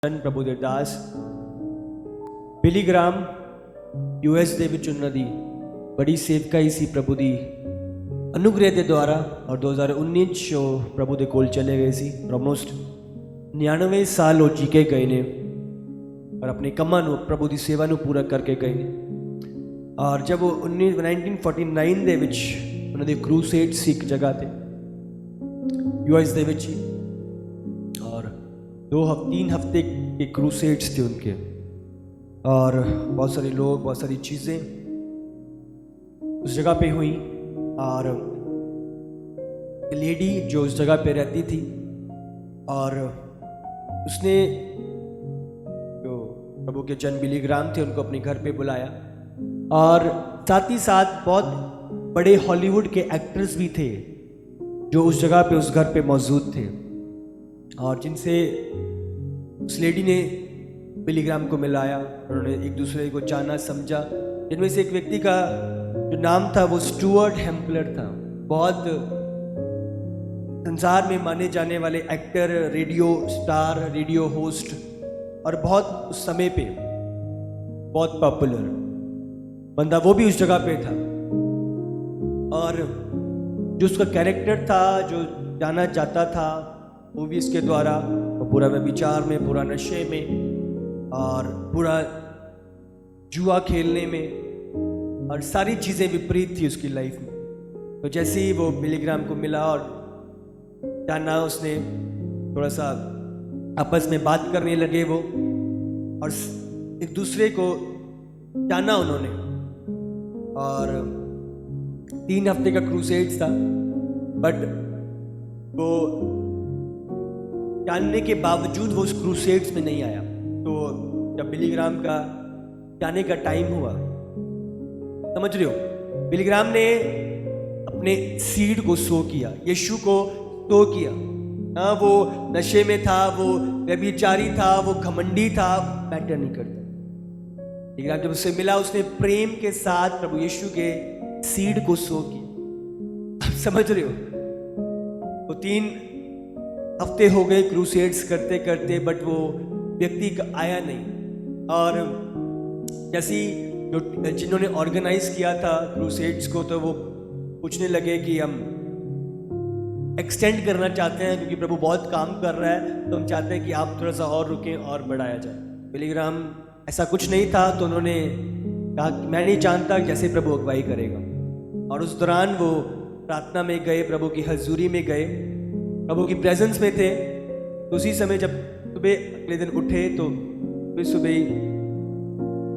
ਪ੍ਰਭੂ ਦੇ ਦਾਸ ਬਿਲੀ gram US ਦੇ ਵਿੱਚ ਉਹਨਾਂ ਦੀ ਬੜੀ ਸੇਵਕਾਈ ਸੀ ਪ੍ਰਭੂ ਦੀ ਅਨੁਗ੍ਰਹਿ ਦੇ ਦੁਆਰਾ ਔਰ 2019 ਚ ਉਹ ਪ੍ਰਭੂ ਦੇ ਕੋਲ ਚਲੇ ਗਏ ਸੀ। ਆਲਮੋਸਟ 99 ਸਾਲ ਉਹ ਜੀ ਕੇ ਗਏ ਨੇ ਔਰ ਆਪਣੇ ਕੰਮਾਂ ਨੂੰ ਪ੍ਰਭੂ ਦੀ ਸੇਵਾ ਨੂੰ ਪੂਰਾ ਕਰਕੇ ਗਏ ਨੇ। ਔਰ ਜਦ ਉਹ 1949 ਦੇ ਵਿੱਚ ਉਹਨਾਂ ਦੇ ਕਰੂਸੇਡ ਸੀ ਇੱਕ ਜਗ੍ਹਾ ਤੇ US ਦੇ ਵਿੱਚ ਹੀ और 3 हफ्ते के क्रूसेड्स थे उनके और बहुत सारे लोग बहुत सारी चीज़ें उस जगह पे हुई और लेडी जो उस जगह पे रहती थी और उसने जो प्रभु के जन बिली ग्राम थे उनको अपने घर पे बुलाया और साथ ही साथ बहुत बड़े हॉलीवुड के एक्टर्स भी थे जो उस जगह पे उस घर पे मौजूद थे और जिनसे उस लेडी ने बिली ग्राम को मिलाया। उन्होंने एक दूसरे को जाना समझा। जिनमें से एक व्यक्ति का जो नाम था वो स्टुअर्ट हेम्पलर था। बहुत संसार में माने जाने वाले actor, radio star, radio host और बहुत उस समय पे बहुत पॉपुलर बंदा वो भी उस जगह पे था। और जो उसका कैरेक्टर था जो जाना जाता था मूवीज़ के द्वारा वो पूरा व्यभिचार में, पूरा नशे में और पूरा जुआ खेलने में और सारी चीज़ें विपरीत थी उसकी लाइफ में। तो जैसे ही वो बिली ग्राम को मिला और जाना उसने थोड़ा सा आपस में बात करने लगे वो और एक दूसरे को जाना उन्होंने। और 3 हफ्ते का क्रूसेड्स था बट वो जानने के बावजूद वो उस क्रूसेड्स में नहीं आया। तो जब बिली ग्राम का जाने का टाइम हुआ, समझ रहे हो, बिली ग्राम ने अपने सीड को सो किया, यीशु को सो किया। हाँ, वो नशे में था, वो व्यभिचारी था, वो घमंडी था, मैटर नहीं करता। बिली ग्राम जब उससे मिला उसने प्रेम के साथ प्रभु यीशु के सीड को सो किया। समझ रहे हो, वो 3 हफ्ते हो गए क्रूसेड्स करते करते बट वो व्यक्ति आया नहीं। और जैसे जो जिन्होंने ऑर्गेनाइज किया था क्रूसेड्स को तो वो पूछने लगे कि हम एक्सटेंड करना चाहते हैं क्योंकि प्रभु बहुत काम कर रहा है तो हम चाहते हैं कि आप थोड़ा सा और रुकें और बढ़ाया जाए। बिली ग्राम ऐसा कुछ नहीं था तो उन्होंने कहा कि मैं नहीं जानता जैसे प्रभु अगुवाई करेगा। और उस दौरान वो प्रार्थना में गए, प्रभु की हजूरी में गए, प्रभु की प्रेजेंस में थे। तो उसी समय जब सुबह अगले दिन उठे तो सुबह ही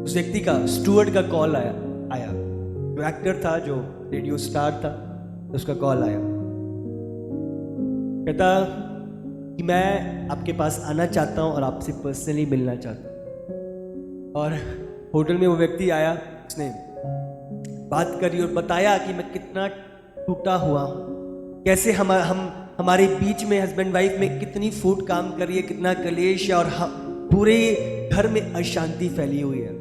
उस व्यक्ति का स्टुअर्ट का कॉल आया जो एक्टर था, जो रेडियो स्टार था, तो उसका कॉल आया। कहता कि मैं आपके पास आना चाहता हूँ और आपसे पर्सनली मिलना चाहता हूँ। और होटल में वो व्यक्ति आया, उसने बात करी और बताया कि मैं कितना टूटा हुआ हूँ, कैसे हमारे बीच में हस्बैंड वाइफ में कितनी फूट काम कर रही है, कितना कलेश है और पूरे घर में अशांति फैली हुई है।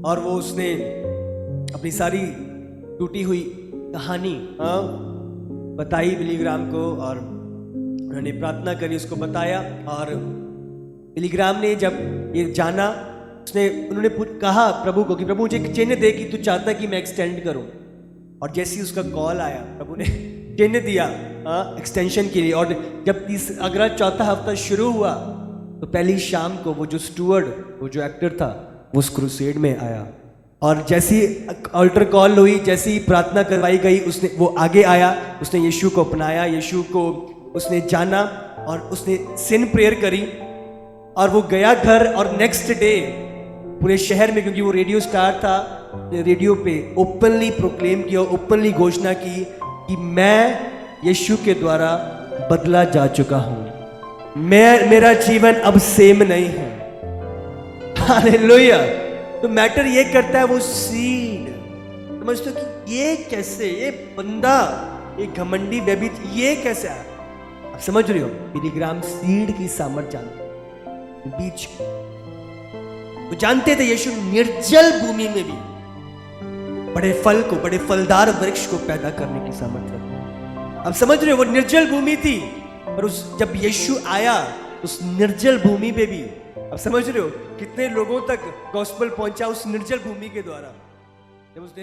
और वो उसने अपनी सारी टूटी हुई कहानी बताई बिली ग्राम को और उन्होंने प्रार्थना करी, उसको बताया। और बिली ग्राम ने जब ये जाना उन्होंने कहा प्रभु को कि प्रभु मुझे एक चिन्ह दे कि तू चाहता कि मैं एक्सटेंड करूं। और जैसे ही उसका कॉल आया प्रभु ने चिन्ह दिया एक्सटेंशन के लिए। और जब अगला 4था हफ्ता शुरू हुआ तो पहली शाम को वो जो स्टुअर्ड, वो जो एक्टर था, वो उस क्रूसेड में आया। और जैसी अल्टर कॉल हुई, जैसी प्रार्थना करवाई गई, वो आगे आया, उसने यीशु को अपनाया, यीशु को उसने जाना और उसने सिन प्रेयर करी। और वो गया घर और नेक्स्ट डे पूरे शहर में, क्योंकि वो रेडियो स्टार था, रेडियो पे ओपनली प्रोक्लेम किया, ओपनली घोषणा की कि मैं यीशु के द्वारा बदला जा चुका हूं, मेरा जीवन अब सेम नहीं है। हालेलुया। तो मैटर ये करता है वो सीड। समझते हो कि ये कैसे, ये बंदा, ये घमंडी व्यभिच ये कैसे आया। आप समझ रहे हो, बिली ग्राम सीड की सामर्थ जानते, बीज वो जानते थे यीशु निर्जल भूमि में भी बड़े फल को, बड़े फलदार वृक्ष को पैदा करने की सामर्थ्य रखता है। अब समझ रहे हो, वो निर्जल भूमि थी पर जब यीशु आया उस निर्जल भूमि पे भी अब समझ रहे हो कितने लोगों तक गॉस्पेल पहुंचा उस निर्जल भूमि के द्वारा। जब उस